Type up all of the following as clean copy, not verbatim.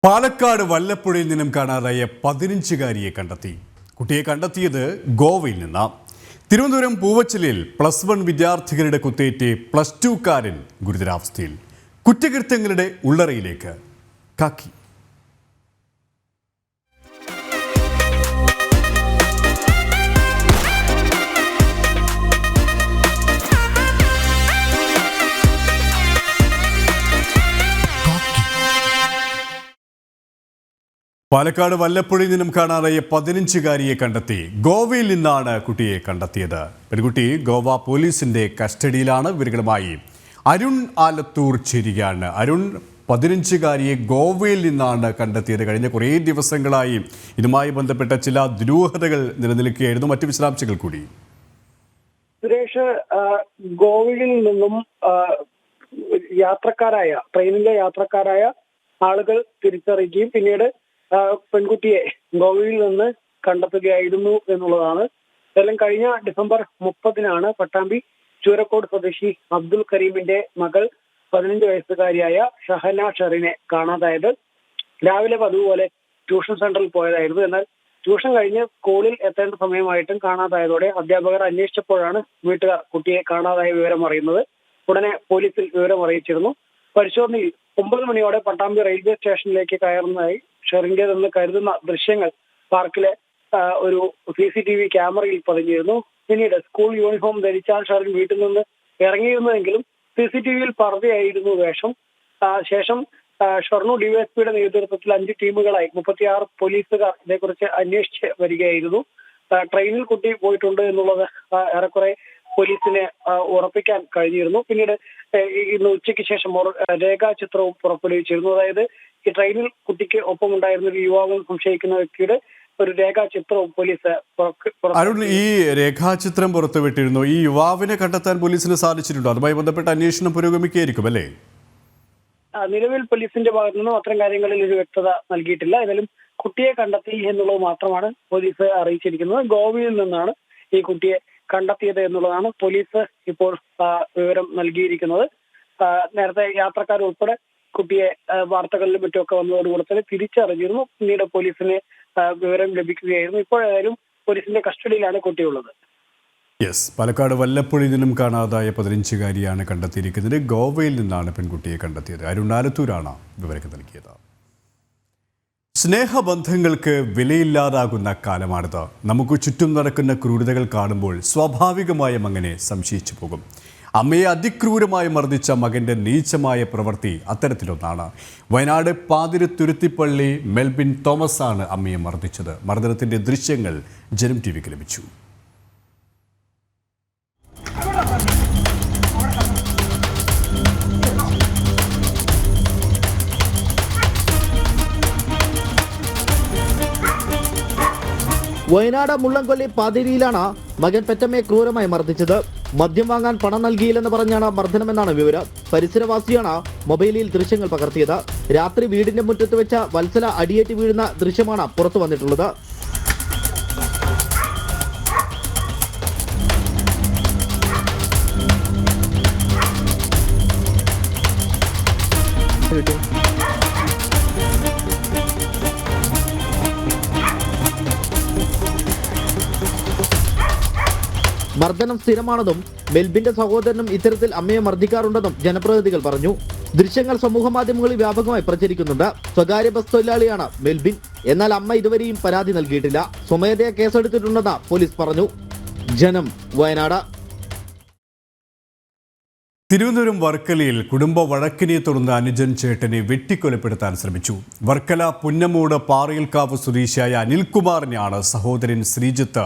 പാലക്കാട് വല്ലപ്പുഴയിൽ നിന്നും കാണാതായ 15-കാരിയെ കണ്ടെത്തി. കുട്ടിയെ കണ്ടെത്തിയത് ഗോവയിൽ നിന്ന്. തിരുവനന്തപുരം പൂവച്ചലിൽ +1 വിദ്യാർത്ഥികളുടെ കുത്തേറ്റ് +2കാരൻ ഗുരുതരാവസ്ഥയിൽ. കുറ്റകൃത്യങ്ങളുടെ ഉള്ളറയിലേക്ക് കാക്കി. പാലക്കാട് വല്ലപ്പുഴയിൽ നിന്നും കാണാതായ 15-കാരിയെ കണ്ടെത്തി. ഗോവയിൽ നിന്നാണ് കുട്ടിയെ കണ്ടെത്തിയത്. പെൺകുട്ടി ഗോവ പോലീസിന്റെ കസ്റ്റഡിയിലാണ്. വിവരങ്ങളുമായി അരുൺ ആലത്തൂർ ചേരുകയാണ്. അരുൺ, 15-കാരിയെ ഗോവയിൽ നിന്നാണ് കണ്ടെത്തിയത്. കഴിഞ്ഞ കുറേ ദിവസങ്ങളായി ഇതുമായി ബന്ധപ്പെട്ട ചില ദുരൂഹതകൾ നിലനിൽക്കുകയായിരുന്നു. മറ്റു വിശദാംശങ്ങൾ കൂടി. സുരേഷ്, ഗോവയിൽ നിന്നും ട്രെയിനിലെ യാത്രക്കാരായ ആളുകൾ തിരിച്ചറിയുകയും പിന്നീട് പെൺകുട്ടിയെ ഗോവയിൽ നിന്ന് കണ്ടെത്തുകയായിരുന്നു എന്നുള്ളതാണ്. ഏതായാലും കഴിഞ്ഞ ഡിസംബർ 30-നാണ് പട്ടാമ്പി ചൂരക്കോട് സ്വദേശി അബ്ദുൽ കരീമിന്റെ മകൾ 15 വയസ്സുകാരിയായ ഷഹന ഷെറിനെ കാണാതായത്. രാവിലെ പതിവുപോലെ ട്യൂഷൻ സെന്ററിൽ പോയതായിരുന്നു. എന്നാൽ ട്യൂഷൻ കഴിഞ്ഞ് സ്കൂളിൽ എത്തേണ്ട സമയമായിട്ടും കാണാതായതോടെ അധ്യാപകർ അന്വേഷിച്ചപ്പോഴാണ് വീട്ടുകാർ കുട്ടിയെ കാണാതായ വിവരം അറിയുന്നത്. ഉടനെ പോലീസിൽ വിവരം അറിയിച്ചിരുന്നു. പരിശോധനയിൽ 9 മണിയോടെ പട്ടാമ്പി റെയിൽവേ സ്റ്റേഷനിലേക്ക് കയറുന്നതായി ഷെറിന്റേതെന്ന് കരുതുന്ന ദൃശ്യങ്ങൾ പാർക്കിലെ ഒരു CCTV ക്യാമറയിൽ പതിഞ്ഞിരുന്നു. പിന്നീട് സ്കൂൾ യൂണിഫോം ധരിച്ചാൽ ഷെറിൻ വീട്ടിൽ നിന്ന് ഇറങ്ങിയിരുന്നുവെങ്കിലും CCTVയിൽ പർദ്ദയായിരുന്നു വേഷം. ശേഷം ഷൊർണൂർ ഡിവൈഎസ്പിയുടെ നേതൃത്വത്തിൽ 5 ടീമുകളായി 36 പോലീസുകാർ ഇതേക്കുറിച്ച് അന്വേഷിച്ച് വരികയായിരുന്നു. ട്രെയിനിൽ കുട്ടി പോയിട്ടുണ്ട് എന്നുള്ളത് ഏറെക്കുറെ പോലീസിനെ ഉറപ്പിക്കാൻ കഴിഞ്ഞിരുന്നു. പിന്നീട് ഇന്ന് ഉച്ചയ്ക്ക് ശേഷം രേഖാചിത്രവും പുറപ്പെടുവിച്ചിരുന്നു. അതായത് ഈ ട്രെയിനിൽ കുട്ടിക്ക് ഒപ്പമുണ്ടായിരുന്ന ഒരു യുവാവും സംശയിക്കുന്ന വ്യക്തിയുടെ ഒരു രേഖാചിത്രവും പോലീസ് അരുൺ, ഈ രേഖാചിത്രം പുറത്തുവിട്ടിരുന്നു. ഈ യുവാവിനെ കണ്ടെത്താൻ പോലീസിന് സാധിച്ചിട്ടുണ്ടോ? അതുമായി ബന്ധപ്പെട്ട അന്വേഷണം പുരോഗമിക്കുകയായിരിക്കും അല്ലേ? നിലവിൽ പോലീസിന്റെ ഭാഗത്തു നിന്നും അത്തരം കാര്യങ്ങളിൽ ഒരു വ്യക്തത നൽകിയിട്ടില്ല. ഏതായാലും കുട്ടിയെ കണ്ടെത്തി എന്നുള്ളത് മാത്രമാണ് പോലീസ് അറിയിച്ചിരിക്കുന്നത്. ഗോവയിൽ നിന്നാണ് ഈ കുട്ടിയെ കണ്ടെത്തിയത് എന്നുള്ളതാണ് പോലീസ് ഇപ്പോൾ വിവരം നൽകിയിരിക്കുന്നത്. നേരത്തെ യാത്രക്കാർ ഉൾപ്പെടെ കുട്ടിയെ വാർത്തകളിലും മറ്റുമൊക്കെ വന്നതോടുകൂടെ തന്നെ തിരിച്ചറിഞ്ഞിരുന്നു. പിന്നീട് പോലീസിന് വിവരം ലഭിക്കുകയായിരുന്നു. ഇപ്പോഴേതായാലും പോലീസിന്റെ കസ്റ്റഡിയിലാണ് കുട്ടിയുള്ളത്. പാലക്കാട് വല്ലപ്പുഴയിൽ നിന്നും കാണാതായ 15-കാരിയാണ് കണ്ടെത്തിയിരിക്കുന്നത്. ഗോവയിൽ നിന്നാണ് പെൺകുട്ടിയെ കണ്ടെത്തിയത്. അരുൺ ആലത്തൂരാണ് വിവരങ്ങൾ നൽകിയത്. സ്നേഹബന്ധങ്ങൾക്ക് വിലയില്ലാതാകുന്ന കാലമാണിത്. നമുക്ക് ചുറ്റും നടക്കുന്ന ക്രൂരതകൾ കാണുമ്പോൾ സ്വാഭാവികമായും അങ്ങനെ സംശയിച്ചു പോകും. അമ്മയെ അതിക്രൂരമായി മർദ്ദിച്ച മകൻ്റെ നീചമായ പ്രവൃത്തി അത്തരത്തിലൊന്നാണ്. വയനാട് പാതിരത്തുരുത്തിപ്പള്ളി മെൽബിൻ തോമസ് ആണ് അമ്മയെ മർദ്ദിച്ചത്. മർദ്ദനത്തിൻ്റെ ദൃശ്യങ്ങൾ ജനം ടിവിക്ക് ലഭിച്ചു. വയനാട് മുള്ളംകൊല്ലി പാതിരിയിലാണ് മകൻ പെറ്റമ്മയെ ക്രൂരമായി മർദ്ദിച്ചത്. മദ്യം വാങ്ങാൻ പണം നൽകിയില്ലെന്ന് പറഞ്ഞാണ് മർദ്ദനമെന്നാണ് വിവരം. പരിസരവാസിയാണ് മൊബൈലിൽ ദൃശ്യങ്ങൾ പകർത്തിയത്. രാത്രി വീടിന്റെ മുറ്റത്ത് വെച്ച വത്സല അടിയേറ്റ് വീഴുന്ന ദൃശ്യമാണ് പുറത്തു വന്നിട്ടുള്ളത്. മർദ്ദനം സ്ഥിരമാണെന്നും മെൽബിന്റെ സഹോദരനും ഇത്തരത്തിൽ അമ്മയെ മർദ്ദിക്കാറുണ്ടെന്നും ജനപ്രതിനിധികൾ പറഞ്ഞു. ദൃശ്യങ്ങൾ സമൂഹമാധ്യമങ്ങളിൽ വ്യാപകമായി പ്രചരിക്കുന്നുണ്ട്. സ്വകാര്യ ബസ് തൊഴിലാളിയാണ് മെൽബിൻ. എന്നാൽ അമ്മ ഇതുവരെയും പരാതി നൽകിയിട്ടില്ല. സ്വമേധയാ കേസെടുത്തിട്ടുണ്ടെന്ന് പോലീസ് പറഞ്ഞു. ജനം, വയനാട്. തിരുവനന്തപുരം വർക്കലയിൽ കുടുംബ വഴക്കിനെ തുടർന്ന് അനുജൻ ചേട്ടനെ വെട്ടിക്കൊലപ്പെടുത്താൻ ശ്രമിച്ചു. വർക്കല പുന്നമൂട് പാറയിൽക്കാവ് സ്വദേശിയായ അനിൽകുമാറിനെയാണ് സഹോദരൻ ശ്രീജിത്ത്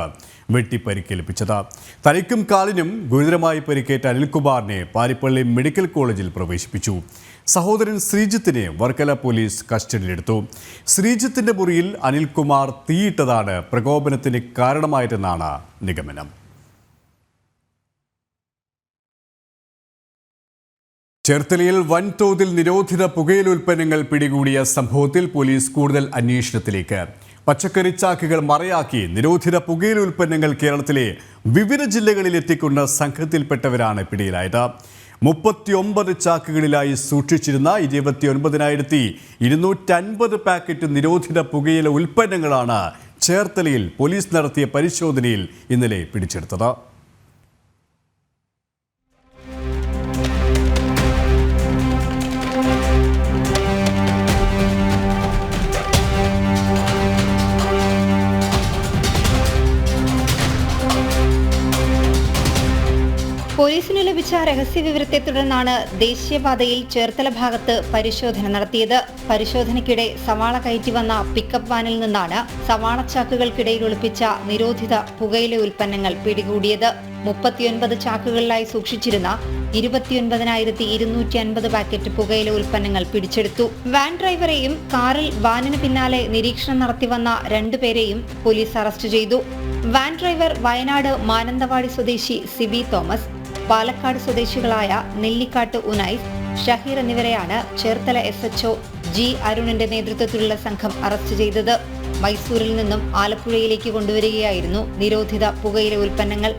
വെട്ടിപ്പരിക്കേൽപ്പിച്ചത്. തലയ്ക്കും കാലിനും ഗുരുതരമായി പരിക്കേറ്റ അനിൽകുമാറിനെ പാരിപ്പള്ളി മെഡിക്കൽ കോളേജിൽ പ്രവേശിപ്പിച്ചു. സഹോദരൻ ശ്രീജിത്തിനെ വർക്കല പോലീസ് കസ്റ്റഡിയിലെടുത്തു. ശ്രീജിത്തിന്റെ മുറിയിൽ അനിൽകുമാർ തീയിട്ടതാണ് പ്രകോപനത്തിന് കാരണമായതെന്നാണ് നിഗമനം. ചേർത്തലയിൽ വൻതോതിൽ നിരോധിത പുകയില ഉൽപ്പന്നങ്ങൾ പിടികൂടിയ സംഭവത്തിൽ പോലീസ് കൂടുതൽ അന്വേഷണത്തിലേക്ക്. പച്ചക്കറി ചാക്കുകൾ മറയാക്കി നിരോധിത പുകയില ഉൽപ്പന്നങ്ങൾ കേരളത്തിലെ വിവിധ ജില്ലകളിൽ എത്തിക്കുന്ന സംഘത്തിൽപ്പെട്ടവരാണ് പിടിയിലായത്. 39 ചാക്കുകളിലായി സൂക്ഷിച്ചിരുന്ന 29,250 പാക്കറ്റ് നിരോധിത പുകയില ഉൽപ്പന്നങ്ങളാണ് ചേർത്തലയിൽ പോലീസ് നടത്തിയ പരിശോധനയിൽ ഇന്നലെ പിടിച്ചെടുത്തത്. പോലീസിന് ലഭിച്ച രഹസ്യവിവരത്തെ തുടർന്നാണ് ദേശീയപാതയിൽ ചേർത്തല ഭാഗത്ത് പരിശോധന നടത്തിയത്. പരിശോധനയ്ക്കിടെ സവാള കയറ്റി വന്ന പിക്കപ്പ് വാനിൽ നിന്നാണ് സവാള ചാക്കുകൾക്കിടയിൽ ഒളിപ്പിച്ച നിരോധിത പുകയില ഉൽപ്പന്നങ്ങൾ പിടികൂടിയത്. 39 ചാക്കുകളിലായി സൂക്ഷിച്ചിരുന്ന 29,250 പാക്കറ്റ് പുകയില ഉൽപ്പന്നങ്ങൾ പിടിച്ചെടുത്തു. വാൻ ഡ്രൈവറെയും കാറിൽ വാനിന് പിന്നാലെ നിരീക്ഷണം നടത്തിവന്ന 2 പേരെയും പോലീസ് അറസ്റ്റ് ചെയ്തു. വാൻ ഡ്രൈവർ വയനാട് മാനന്തവാടി സ്വദേശി സിബി തോമസ്, പാലക്കാട് സ്വദേശികളായ നെല്ലിക്കാട്ട് ഉനൈസ്, ഷഹീർ എന്നിവരെയാണ് ചേർത്തല SHO ജി അരുണിന്റെ നേതൃത്വത്തിലുള്ള സംഘം അറസ്റ്റ് ചെയ്തത്. മൈസൂരിൽ നിന്നും ആലപ്പുഴയിലേക്ക് കൊണ്ടുവരികയായിരുന്നു നിരോധിത പുകയില ഉൽപ്പന്നങ്ങൾ.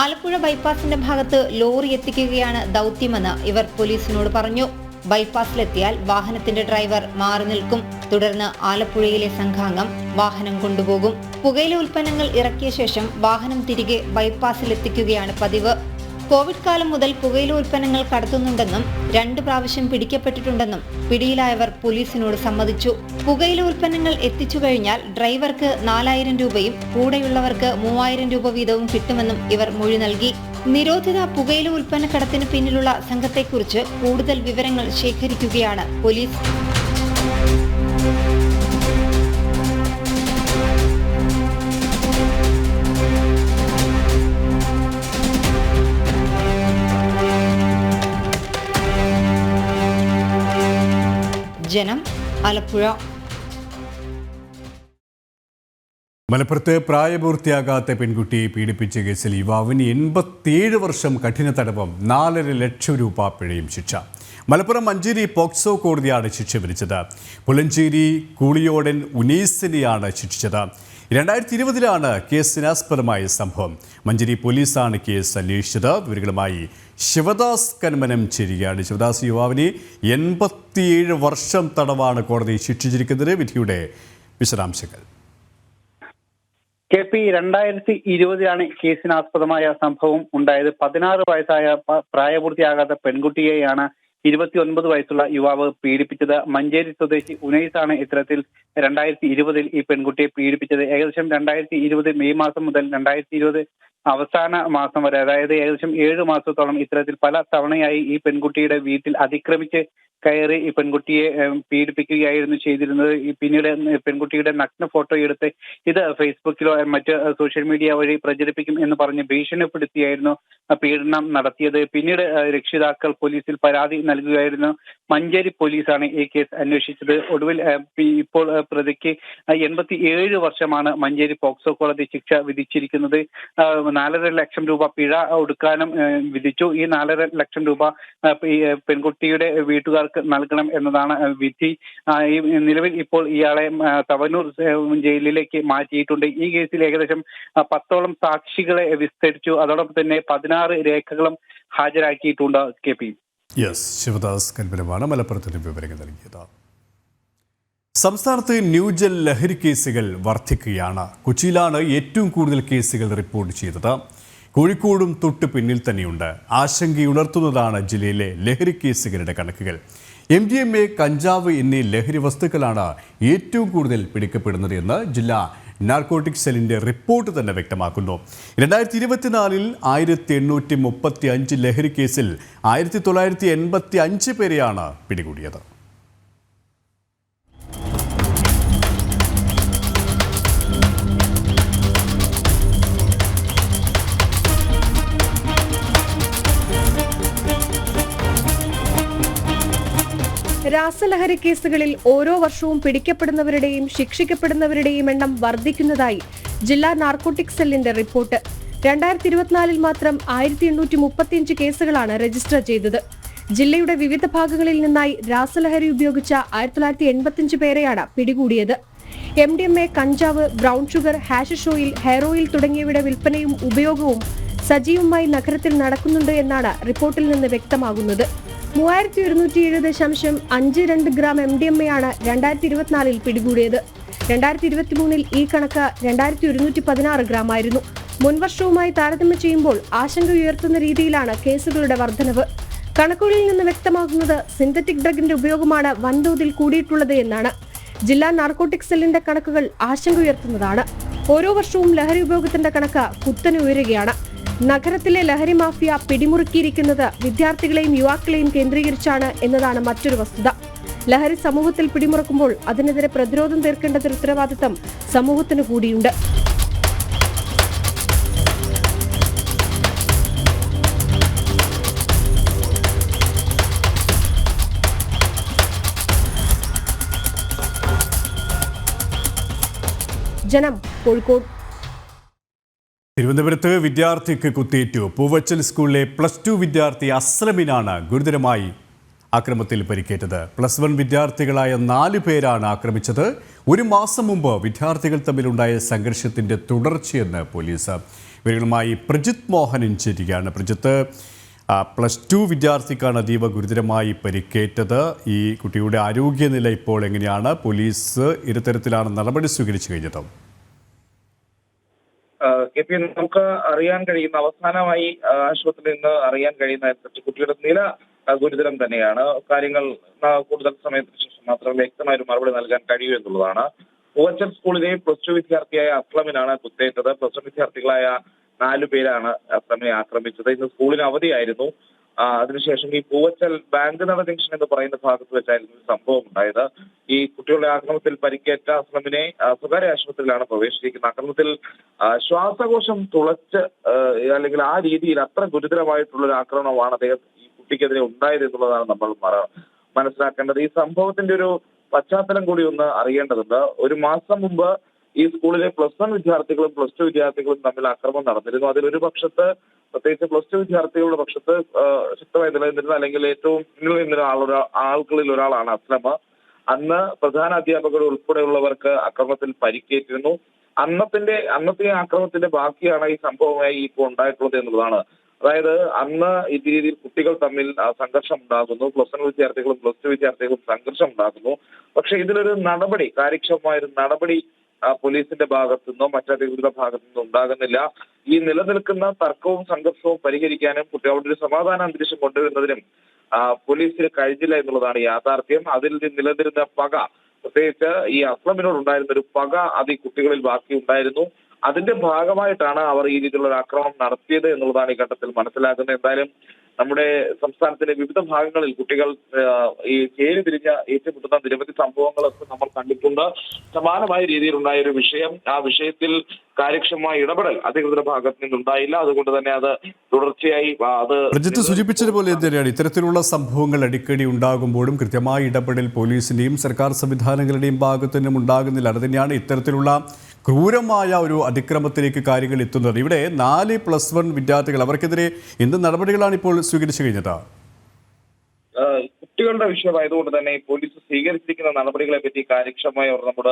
ആലപ്പുഴ ബൈപ്പാസിന്റെ ഭാഗത്ത് ലോറി എത്തിക്കുകയാണ് ദൌത്യമെന്ന് ഇവർ പോലീസിനോട് പറഞ്ഞു. ബൈപ്പാസിലെത്തിയാൽ വാഹനത്തിന്റെ ഡ്രൈവർ മാറി നിൽക്കും. തുടർന്ന് ആലപ്പുഴയിലെ സംഘാംഗം വാഹനം കൊണ്ടുപോകും. പുകയില ഉൽപ്പന്നങ്ങൾ ഇറക്കിയ ശേഷം വാഹനം തിരികെ ബൈപ്പാസിലെത്തിക്കുകയാണ് പതിവ്. കോവിഡ് കാലം മുതൽ പുകയില ഉൽപ്പന്നങ്ങൾ കടത്തുന്നുണ്ടെന്നും 2 പ്രാവശ്യം പിടിക്കപ്പെട്ടിട്ടുണ്ടെന്നും പിടിയിലായവർ പോലീസിനോട് സമ്മതിച്ചു. പുകയില ഉൽപ്പന്നങ്ങൾ എത്തിച്ചു കഴിഞ്ഞാൽ ഡ്രൈവർക്ക് 4,000 രൂപയും കൂടെയുള്ളവർക്ക് 3,000 രൂപ വീതവും കിട്ടുമെന്നും ഇവർ മൊഴി നൽകി. നിരോധിത പുകയില ഉൽപ്പന്നക്കടത്തിന് പിന്നിലുള്ള സംഘത്തെക്കുറിച്ച് കൂടുതൽ വിവരങ്ങൾ ശേഖരിക്കുകയാണ് പോലീസ്. ജനം, ആലപ്പുഴ. മലപ്പുറത്ത് പ്രായപൂർത്തിയാകാത്ത പെൺകുട്ടിയെ പീഡിപ്പിച്ച കേസിൽ യുവാവിന് 87 വർഷം കഠിന തടവും 4.5 ലക്ഷം രൂപ പിഴയും ശിക്ഷ. മലപ്പുറം മഞ്ചേരി പോക്സോ കോടതിയാണ് ശിക്ഷ വിധിച്ചത്. പുലഞ്ചേരി കൂളിയോടൻ ഉനൈസിനെയാണ് ശിക്ഷിച്ചത്. 2020 കേസിനാസ്പദമായ സംഭവം. മഞ്ചേരി പോലീസാണ് കേസ് അന്വേഷിച്ചത്. വിവരങ്ങളുമായി ശിവദാസ് കന്മനം ചേരുകയാണ്. ശിവദാസ്, യുവാവിനെ 87 വർഷം തടവാണ് കോടതി ശിക്ഷിച്ചിരിക്കുന്നത്. വിധിയുടെ വിശദാംശങ്ങൾ. KP 2020 കേസിനാസ്പദമായ സംഭവം ഉണ്ടായത്. 16 വയസ്സായ പ്രായപൂർത്തിയാകാത്ത പെൺകുട്ടിയെയാണ് 29 വയസ്സുള്ള യുവാവ് പീഡിപ്പിച്ചത്. മഞ്ചേരി സ്വദേശി ഉനൈസാണ് ഇത്തരത്തിൽ 2020 ഈ പെൺകുട്ടിയെ പീഡിപ്പിച്ചത്. ഏകദേശം 2020 മെയ് മാസം മുതൽ 2020 അവസാന മാസം വരെ, അതായത് ഏകദേശം 7 മാസത്തോളം ഇത്തരത്തിൽ പല തവണയായി ഈ പെൺകുട്ടിയുടെ വീട്ടിൽ അതിക്രമിച്ച് കയറി ഈ പെൺകുട്ടിയെ പീഡിപ്പിക്കുകയായിരുന്നു ചെയ്തിരുന്നത്. പിന്നീട് പെൺകുട്ടിയുടെ നഗ്ന ഫോട്ടോ എടുത്ത് ഇത് ഫേസ്ബുക്കിലോ മറ്റ് സോഷ്യൽ മീഡിയ വഴി പ്രചരിപ്പിക്കും എന്ന് പറഞ്ഞ് ഭീഷണിപ്പെടുത്തിയായിരുന്നു പീഡനം നടത്തിയത്. പിന്നീട് രക്ഷിതാക്കൾ പോലീസിൽ പരാതി നൽകുകയായിരുന്നു. മഞ്ചേരി പോലീസാണ് ഈ കേസ് അന്വേഷിച്ചത്. ഒടുവിൽ ഇപ്പോൾ പ്രതിക്ക് 87 വർഷമാണ് മഞ്ചേരി പോക്സോ കോടതി ശിക്ഷ വിധിച്ചിരിക്കുന്നത്. 4.5 ലക്ഷം രൂപ പിഴ ഒടുക്കാനും വിധിച്ചു. ഈ 4.5 ലക്ഷം രൂപ പെൺകുട്ടിയുടെ വീട്ടുകാർക്ക് നൽകണം എന്നതാണ് വിധി. നിലവിൽ ഇപ്പോൾ ഇയാളെ തവനൂർ ജയിലിലേക്ക് മാറ്റിയിട്ടുണ്ട്. ഈ കേസിൽ ഏകദേശം 10ഓളം സാക്ഷികളെ വിസ്തരിച്ചു. അതോടൊപ്പം തന്നെ 16 രേഖകളും ഹാജരാക്കിയിട്ടുണ്ട്. KP ശിവദാസ് കന്മനമാണ് മലപ്പുറത്തിന് വിവരങ്ങൾ നൽകിയത്. സംസ്ഥാനത്ത് ന്യൂജൽ ലഹരി കേസുകൾ വർദ്ധിക്കുകയാണ്. കൊച്ചിയിലാണ് ഏറ്റവും കൂടുതൽ കേസുകൾ റിപ്പോർട്ട് ചെയ്തത്. കോഴിക്കോടും തൊട്ട് പിന്നിൽ തന്നെയുണ്ട്. ആശങ്കയുണർത്തുന്നതാണ് ജില്ലയിലെ ലഹരി കേസുകളുടെ കണക്കുകൾ. MDMA, കഞ്ചാവ് എന്നീ ലഹരി വസ്തുക്കളാണ് ഏറ്റവും കൂടുതൽ പിടിക്കപ്പെടുന്നത് എന്ന് ജില്ലാ നാർക്കോട്ടിക് സെല്ലിന്റെ റിപ്പോർട്ട് തന്നെ വ്യക്തമാക്കുന്നു. 2024 1835 ലഹരി കേസിൽ 1985 പേരെയാണ് പിടികൂടിയത്. രാസലഹരി കേസുകളിൽ ഓരോ വർഷവും പിടിക്കപ്പെടുന്നവരുടെയും ശിക്ഷിക്കപ്പെടുന്നവരുടെയും എണ്ണം വർദ്ധിക്കുന്നതായി ജില്ലാ നാർക്കോട്ടിക് സെല്ലിന്റെ റിപ്പോർട്ട്. 2024 മാത്രം 1835 കേസുകളാണ് രജിസ്റ്റർ ചെയ്തത്. ജില്ലയുടെ വിവിധ ഭാഗങ്ങളിൽ നിന്നായി രാസലഹരി ഉപയോഗിച്ച 1985 പേരെയാണ് പിടികൂടിയത്. MDMA, കഞ്ചാവ്, brown sugar, hashish oil, hair oil തുടങ്ങിയവയുടെ വിൽപ്പനയും ഉപയോഗവും സജീവമായി നഗരത്തിൽ നടക്കുന്നുണ്ട് എന്നാണ് റിപ്പോർട്ടിൽ നിന്ന് വ്യക്തമാകുന്നത്. 3107.52 ഗ്രാം MDMA ആണ് 2024 പിടികൂടിയത്. 2023 ഈ കണക്ക് 2116 ഗ്രാം ആയിരുന്നു. മുൻവർഷവുമായി താരതമ്യം ചെയ്യുമ്പോൾ ആശങ്ക ഉയർത്തുന്ന രീതിയിലാണ് കേസുകളുടെ വർധനവ്. കണക്കുകളിൽ നിന്ന് വ്യക്തമാകുന്നത് സിന്തറ്റിക് ഡ്രഗിന്റെ ഉപയോഗമാണ് വൻതോതിൽ കൂടിയിട്ടുള്ളത് എന്നാണ്. ജില്ലാ നാർക്കോട്ടിക് സെല്ലിന്റെ കണക്കുകൾ ആശങ്ക ഉയർത്തുന്നതാണ്. ഓരോ വർഷവും ലഹരി ഉപയോഗത്തിന്റെ കണക്ക് കുത്തനെ ഉയരുകയാണ്. നഗരത്തിലെ ലഹരി മാഫിയ പിടിമുറുക്കിയിരിക്കുന്നത് വിദ്യാർത്ഥികളെയും യുവാക്കളെയും കേന്ദ്രീകരിച്ചാണ് എന്നതാണ് മറ്റൊരു വസ്തുത. ലഹരി സമൂഹത്തിൽ പിടിമുറുക്കുമ്പോൾ അതിനെതിരെ പ്രതിരോധം തീർക്കേണ്ട ഉത്തരവാദിത്തം സമൂഹത്തിന് കൂടിയുണ്ട്. ജനം, കോഴിക്കോട്. തിരുവനന്തപുരത്ത് വിദ്യാർത്ഥിക്ക് കുത്തേറ്റു. പൂവച്ചൽ സ്കൂളിലെ +2 വിദ്യാർത്ഥി അസ്ലമിനാണ് ഗുരുതരമായി ആക്രമണത്തിൽ പരിക്കേറ്റത്. +1 വിദ്യാർത്ഥികളായ 4 പേരാണ് ആക്രമിച്ചത്. ഒരു മാസം മുമ്പ് വിദ്യാർത്ഥികൾ തമ്മിലുണ്ടായ സംഘർഷത്തിന്റെ തുടർച്ചയെന്ന് പോലീസ്. ഇവരുമായി പ്രജിത് മോഹനൻ ചേരുകയാണ്. പ്രജിത്ത്, +2 വിദ്യാർത്ഥിക്കാണ് അതീവ ഗുരുതരമായി പരിക്കേറ്റത്. ഈ കുട്ടിയുടെ ആരോഗ്യനില ഇപ്പോൾ എങ്ങനെയാണ്? പോലീസ് ഇത്തരത്തിലാണ് നടപടി സ്വീകരിച്ചു കഴിഞ്ഞത്? നമുക്ക് അറിയാൻ കഴിയുന്ന അവസാനമായി ആശുപത്രിയിൽ നിന്ന് അറിയാൻ കഴിയുന്ന കുട്ടിയുടെ നില ഗുരുതരം തന്നെയാണ്. കാര്യങ്ങൾ കൂടുതൽ സമയത്തിന് ശേഷം മാത്രം വ്യക്തമായ ഒരു മറുപടി നൽകാൻ കഴിയൂ എന്നുള്ളതാണ്. പൂവച്ചൽ സ്കൂളിലെ +2 വിദ്യാർത്ഥിയായ അസ്ലമിനാണ് കുത്തേറ്റത്. +1 വിദ്യാർത്ഥികളായ 4 പേരാണ് അസ്ലമിനെ ആക്രമിച്ചത്. ഇന്ന് സ്കൂളിന് അവധിയായിരുന്നു. അതിനുശേഷം ഈ പൂവച്ചൽ ബാങ്ക് നട ജംഗ്ഷൻ എന്ന് പറയുന്ന ഭാഗത്ത് വെച്ചായിരുന്നു സംഭവം ഉണ്ടായത്. ഈ കുട്ടികളുടെ ആക്രമണത്തിൽ പരിക്കേറ്റ അസ്ലമിനെ സ്വകാര്യ ആശുപത്രിയിലാണ് പ്രവേശിച്ചിരിക്കുന്നത്. ആക്രമണത്തിൽ ശ്വാസകോശം തുളച്ച് അല്ലെങ്കിൽ ആ രീതിയിൽ അത്ര ഗുരുതരമായിട്ടുള്ള ഒരു ആക്രമണമാണ് ഈ കുട്ടിക്കെതിരെ ഉണ്ടായത് എന്നുള്ളതാണ് നമ്മൾ മനസ്സിലാക്കേണ്ടത്. ഈ സംഭവത്തിന്റെ ഒരു പശ്ചാത്തലം കൂടി ഒന്ന് അറിയേണ്ടതുണ്ട്. ഒരു മാസം മുമ്പ് ഈ സ്കൂളിലെ +1 വിദ്യാർത്ഥികളും +2 വിദ്യാർത്ഥികളും തമ്മിൽ ആക്രമണം നടന്നിരുന്നു. അതിലൊരു പക്ഷത്ത്, പ്രത്യേകിച്ച് +2 വിദ്യാർത്ഥികളുടെ പക്ഷത്ത് ശക്തമായി നിലനിന്നിരുന്ന അല്ലെങ്കിൽ ഏറ്റവും മുന്നിൽ നിന്ന ആളുകളിൽ ഒരാളാണ് അസ്ലം. അന്ന് പ്രധാന അധ്യാപകർ ഉൾപ്പെടെയുള്ളവർക്ക് ആക്രമണത്തിൽ പരിക്കേറ്റിരുന്നു. അന്നത്തെ ആക്രമണത്തിന്റെ ബാക്കിയാണ് ഈ സംഭവമായി ഇപ്പോൾ ഉണ്ടായിട്ടുള്ളത് എന്നുള്ളതാണ്. അതായത് അന്ന് ഈ രീതിയിൽ കുട്ടികൾ തമ്മിൽ സംഘർഷം ഉണ്ടാകുന്നു. +1 വിദ്യാർത്ഥികളും +2 വിദ്യാർത്ഥികളും സംഘർഷം ഉണ്ടാകുന്നു. പക്ഷെ ഇതിലൊരു കാര്യക്ഷമമായൊരു നടപടി പോലീസിന്റെ ഭാഗത്തു നിന്നോ മറ്റധികൃതരുടെ ഭാഗത്തു നിന്നോ ഉണ്ടാകുന്നില്ല. ഈ നിലനിൽക്കുന്ന തർക്കവും സംഘർഷവും പരിഹരിക്കാനും കുട്ടികളുടെ ഒരു സമാധാന അന്തരീക്ഷം കൊണ്ടുവരുന്നതിനും പോലീസിന് കഴിഞ്ഞില്ല എന്നുള്ളതാണ് യാഥാർത്ഥ്യം. അതിൽ നിലനിന്നിരുന്ന പക, പ്രത്യേകിച്ച് ഈ അസ്ലമിനോട് ഉണ്ടായിരുന്ന ഒരു പക അത് ഈ കുട്ടികളിൽ ബാക്കി ഉണ്ടായിരുന്നു. അതിന്റെ ഭാഗമായിട്ടാണ് അവർ ഈ രീതിയിലുള്ള ഒരു ആക്രമണം നടത്തിയത് എന്നുള്ളതാണ് ഈ ഘട്ടത്തിൽ മനസ്സിലാക്കുന്നത്. എന്തായാലും നമ്മുടെ സംസ്ഥാനത്തിന്റെ വിവിധ ഭാഗങ്ങളിൽ കുട്ടികൾ ഈ ചേരി തിരിഞ്ഞ ഏറ്റുമുട്ടുന്ന നിരവധി സംഭവങ്ങളൊക്കെ നമ്മൾ കണ്ടിട്ടുണ്ട്. സമാനമായ രീതിയിലുണ്ടായ ഒരു വിഷയം, ആ വിഷയത്തിൽ കാര്യക്ഷമമായ ഇടപെടൽ അധികൃതരുടെ ഭാഗത്ത് നിന്നുണ്ടായില്ല. അതുകൊണ്ട് തന്നെ അത് തുടർച്ചയായി പ്രജിത്ത് സൂചിപ്പിച്ചതുപോലെ തന്നെയാണ് ഇത്തരത്തിലുള്ള സംഭവങ്ങൾ അടിക്കടി ഉണ്ടാകുമ്പോഴും കൃത്യമായ ഇടപെടൽ പോലീസിന്റെയും സർക്കാർ സംവിധാനങ്ങളുടെയും ഭാഗത്തു നിന്നും ഉണ്ടാകുന്നില്ല. അത് തന്നെയാണ് ഇത്തരത്തിലുള്ള ക്രൂരമായ ഒരു അതിക്രമത്തിലേക്ക് കാര്യങ്ങൾ എത്തുന്നത്. ഇവിടെ 4 +1 വിദ്യാർത്ഥികൾ, അവർക്കെതിരെ എന്ത് നടപടികളാണ് ഇപ്പോൾ സ്വീകരിച്ചു കഴിഞ്ഞത്? കുട്ടികളുടെ വിഷയമായതുകൊണ്ട് തന്നെ പോലീസ് സ്വീകരിച്ചിരിക്കുന്ന നടപടികളെ പറ്റി കാര്യക്ഷമമായി അവർ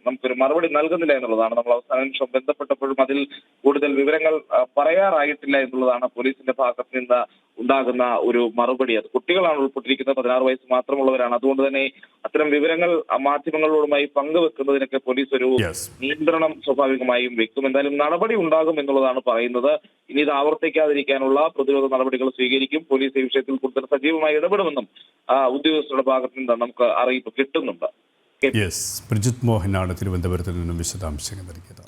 നമുക്കൊരു മറുപടി നൽകുന്നില്ല എന്നുള്ളതാണ്. നമ്മൾ അവസാന നിമിഷം ബന്ധപ്പെട്ടപ്പോഴും അതിൽ കൂടുതൽ വിവരങ്ങൾ പറയാറായിട്ടില്ല എന്നുള്ളതാണ് പോലീസിന്റെ ഭാഗത്ത് നിന്ന് ഉണ്ടാകുന്ന ഒരു മറുപടി. അത് കുട്ടികളാണ് ഉൾപ്പെട്ടിരിക്കുന്നത്, 16 വയസ്സ് മാത്രമുള്ളവരാണ്. അതുകൊണ്ട് തന്നെ അത്തരം വിവരങ്ങൾ മാധ്യമങ്ങളോടുമായി പങ്കുവെക്കുന്നതിനൊക്കെ പോലീസ് ഒരു നിയന്ത്രണം സ്വാഭാവികമായും വെക്കും. എന്തായാലും നടപടി ഉണ്ടാകും എന്നുള്ളതാണ് പറയുന്നത്. ഇനി ഇത് ആവർത്തിക്കാതിരിക്കാനുള്ള പ്രതിരോധ നടപടികൾ സ്വീകരിക്കും. പോലീസ് ഈ വിഷയത്തിൽ കൂടുതൽ സജീവമായി ഇടപെടുമെന്നും ഉദ്യോഗസ്ഥരുടെ ഭാഗത്ത് നിന്ന് നമുക്ക് അറിയിപ്പ് കിട്ടുന്നുണ്ട്. പ്രജിത് മോഹനാണ് തിരുവനന്തപുരത്ത് നിന്നും വിശദാംശങ്ങൾ നൽകിയത്.